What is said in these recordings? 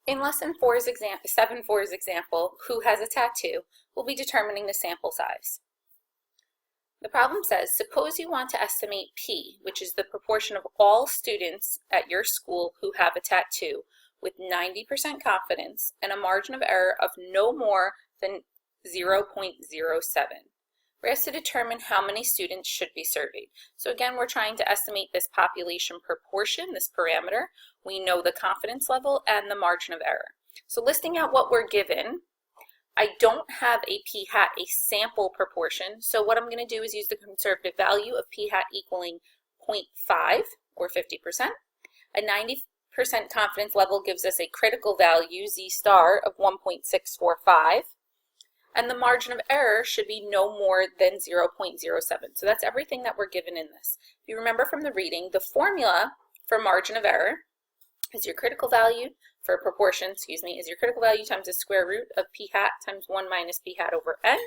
In lesson 7.4's example, who has a tattoo, we'll be determining the sample size. The problem says, suppose you want to estimate P, which is the proportion of all students at your school who have a tattoo, with 90% confidence and a margin of error of no more than 0.07. We're asked to determine how many students should be surveyed. So again, we're trying to estimate this population proportion, this parameter. We know the confidence level and the margin of error. So listing out what we're given, I don't have a p hat, a sample proportion. So what I'm going to do is use the conservative value of p hat equaling 0.5 or 50%. A 90% confidence level gives us a critical value, z star, of 1.645. And the margin of error should be no more than 0.07. So that's everything that we're given in this. If you remember from the reading, the formula for margin of error is your critical value for proportion, is your critical value times the square root of p hat times 1 minus p hat over n.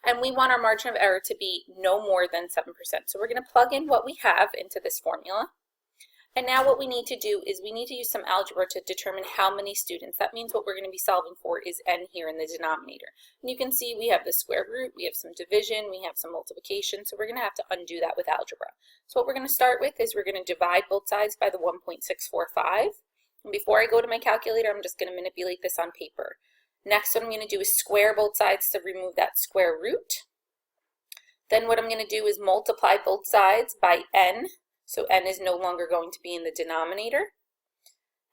And we want our margin of error to be no more than 7%. So we're going to plug in what we have into this formula. And now what we need to do is we need to use some algebra to determine how many students. That means what we're going to be solving for is n here in the denominator. And you can see we have the square root, we have some division, we have some multiplication, so we're going to have to undo that with algebra. So what we're going to start with is we're going to divide both sides by the 1.645. And before I go to my calculator, I'm just going to manipulate this on paper. Next, what I'm going to do is square both sides to remove that square root. Then what I'm going to do is multiply both sides by n. So n is no longer going to be in the denominator.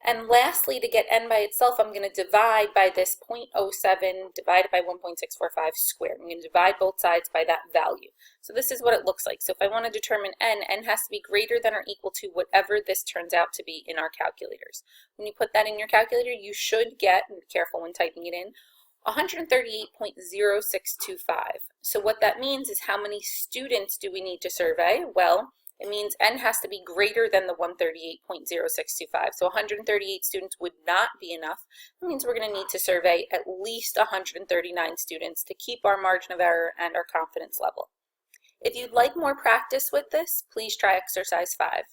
And lastly, to get n by itself, I'm going to divide by this 0.07 divided by 1.645 squared. I'm going to divide both sides by that value. So this is what it looks like. So if I want to determine n has to be greater than or equal to whatever this turns out to be in our calculators. When you put that in your calculator, you should get, and be careful when typing it in, 138.0625. So what that means is how many students do we need to survey? Well, it means n has to be greater than the 138.0625. So 138 students would not be enough. It means we're going to need to survey at least 139 students to keep our margin of error and our confidence level. If you'd like more practice with this, please try exercise 5.